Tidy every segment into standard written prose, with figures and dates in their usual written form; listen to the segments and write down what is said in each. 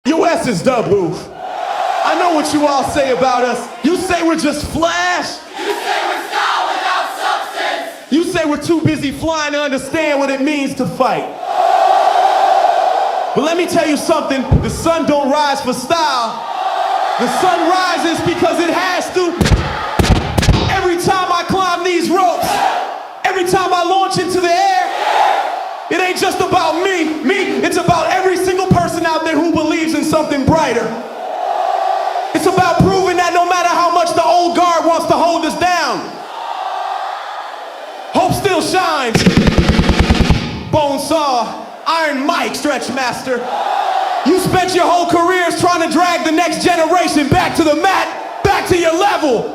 Your ass is dub roof. I know what you all say about us. You say we're just flash. You say we're style without substance. You say we're too busy flying to understand what it means to fight. But let me tell you something, the sun don't rise for style. The sun rises because it has to. Every time I climb these ropes, every time I launch into the air, it ain't just about me, it's about every single person out there who believes in something brighter. It's about proving that no matter how much the old guard wants to hold us down, hope still shines. Bone Saw, Iron Mike, Stretch Master. You spent your whole careers trying to drag the next generation back to the mat, back to your level.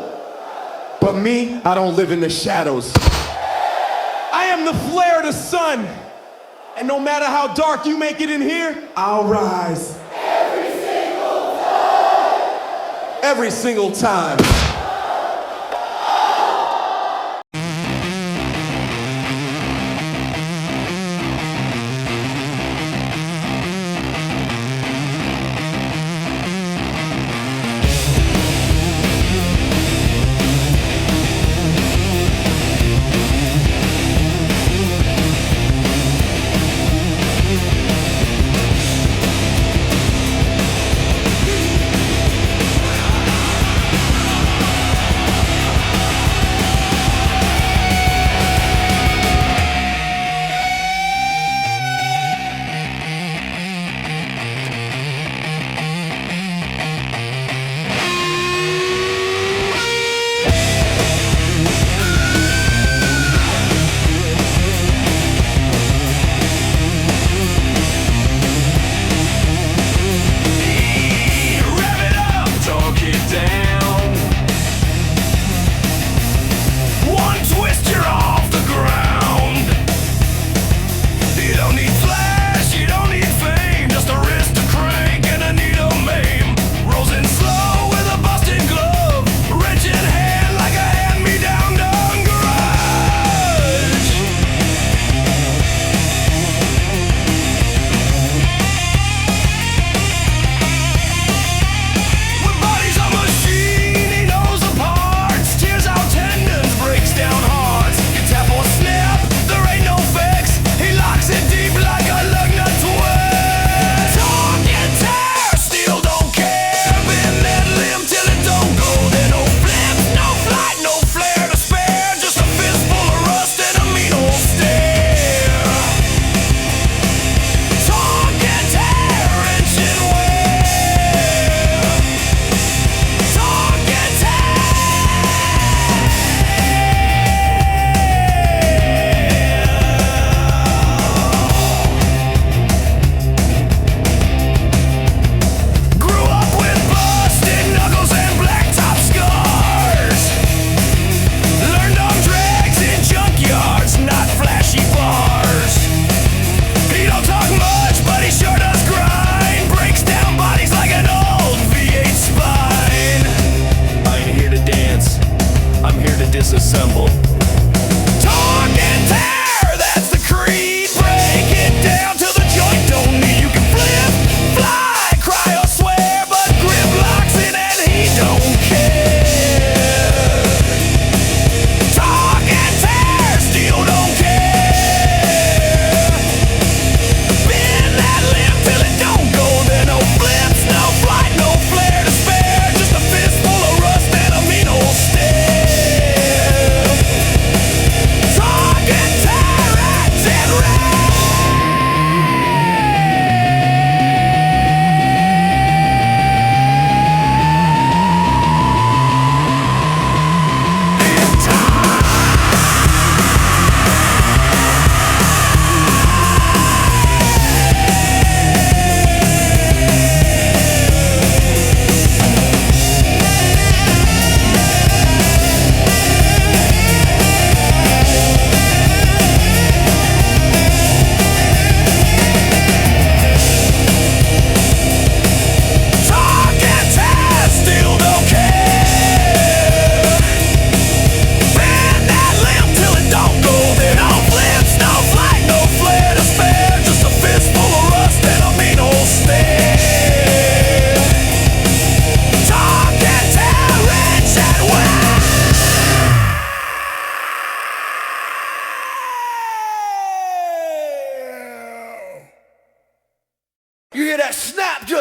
But me, I don't live in the shadows. I am the flare of the sun. And no matter how dark you make it in here, I'll rise. Every single time. Every single time.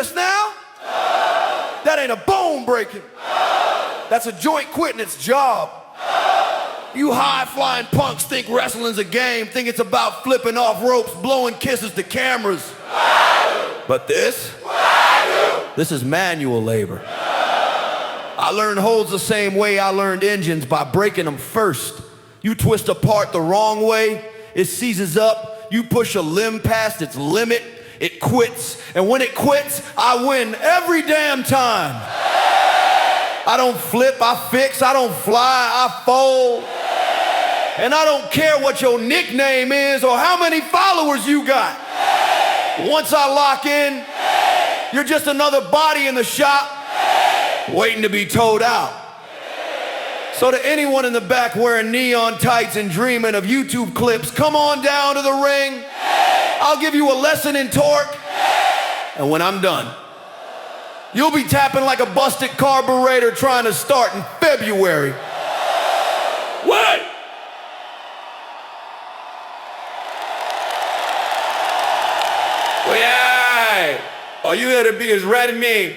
just now? That ain't a bone breaking. That's a joint quitting its job. You high-flying punks think wrestling's a game, think it's about flipping off ropes, blowing kisses to cameras. But this is manual labor. I learned holds the same way I learned engines, by breaking them first. You twist a part the wrong way, it seizes up. You push a limb past its limit, it quits. And when it quits, I win every damn time. I don't flip, I fix, I don't fly, I fold. And I don't care what your nickname is or how many followers you got. Once I lock in, you're just another body in the shop waiting to be towed out. So to anyone in the back wearing neon tights and dreaming of YouTube clips, come on down to the ring. I'll give you a lesson in torque. And when I'm done, you'll be tapping like a busted carburetor trying to start in February. What? Well, yeah. Oh, you had to be as red as me.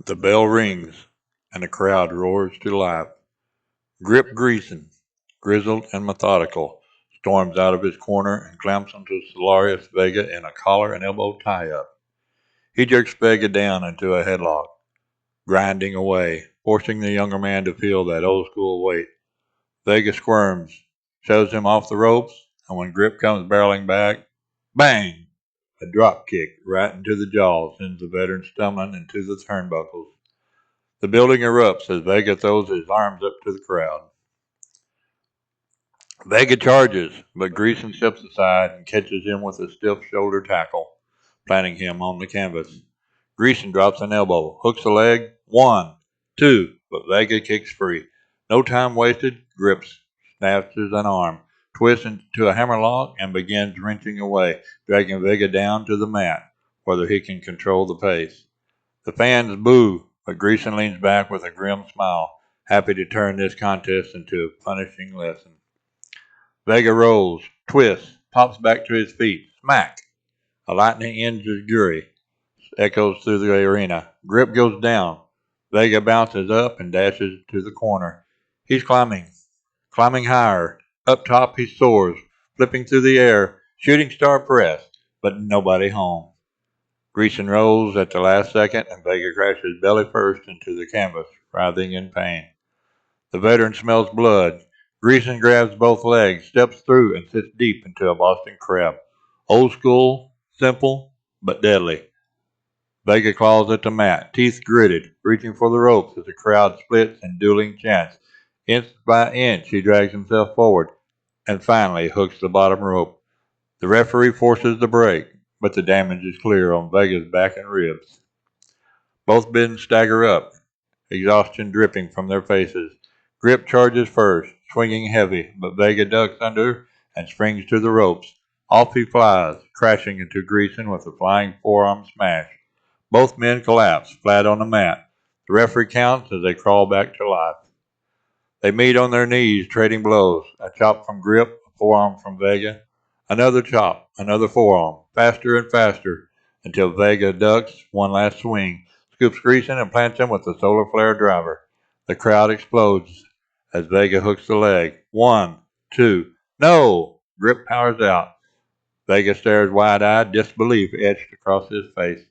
The bell rings, and the crowd roars to life. Grip Greeson, grizzled and methodical, storms out of his corner and clamps onto Solaris Vega in a collar and elbow tie-up. He jerks Vega down into a headlock, grinding away, forcing the younger man to feel that old-school weight. Vega squirms, shoves him off the ropes, and when Grip comes barreling back, bang! A drop kick right into the jaw sends the veteran stumbling into the turnbuckles. The building erupts as Vega throws his arms up to the crowd. Vega charges, but Greeson steps aside and catches him with a stiff shoulder tackle, planting him on the canvas. Greeson drops an elbow, hooks a leg, 1, 2, but Vega kicks free. No time wasted, Grip snatches an arm, twists into a hammerlock, and begins wrenching away, dragging Vega down to the mat, whether he can control the pace. The fans boo, but Greeson leans back with a grim smile, happy to turn this contest into a punishing lesson. Vega rolls, twists, pops back to his feet, smack! A lightning enziguri echoes through the arena. Grip goes down. Vega bounces up and dashes to the corner. He's climbing higher. Up top he soars, flipping through the air, shooting star press, but nobody home. Greeson rolls at the last second, and Vega crashes belly first into the canvas, writhing in pain. The veteran smells blood. Greeson grabs both legs, steps through, and sits deep into a Boston crab. Old school, simple, but deadly. Vega claws at the mat, teeth gritted, reaching for the ropes as the crowd splits in dueling chants. Inch by inch, he drags himself forward, and finally hooks the bottom rope. The referee forces the break, but the damage is clear on Vega's back and ribs. Both men stagger up, exhaustion dripping from their faces. Grip charges first, swinging heavy, but Vega ducks under and springs to the ropes. Off he flies, crashing into Greeson with a flying forearm smash. Both men collapse, flat on the mat. The referee counts as they crawl back to life. They meet on their knees, trading blows. A chop from Grip, a forearm from Vega. Another chop, another forearm, faster and faster, until Vega ducks one last swing, scoops Greeson and plants him with the solar flare driver. The crowd explodes as Vega hooks the leg. 1, 2, no! Grip powers out. Vega stares wide-eyed, disbelief etched across his face.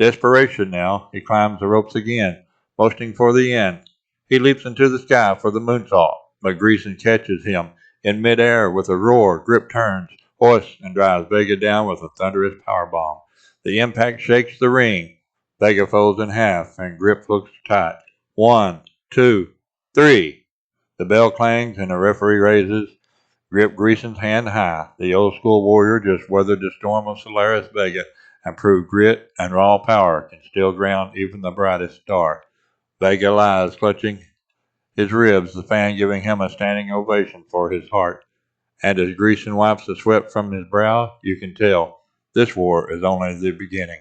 Desperation now, he climbs the ropes again, motioning for the end. He leaps into the sky for the moonsault, but Greeson catches him. In midair, with a roar, Grip turns, hoists, and drives Vega down with a thunderous powerbomb. The impact shakes the ring. Vega folds in half, and Grip hooks tight. 1, 2, 3. The bell clangs, and the referee raises. Grip Greeson's hand high. The old-school warrior just weathered the storm of Solaris Vega and proved grit and raw power can still ground even the brightest star. Vega lies, clutching his ribs, the fan giving him a standing ovation for his heart. And as Greeson wipes the sweat from his brow, you can tell this war is only the beginning.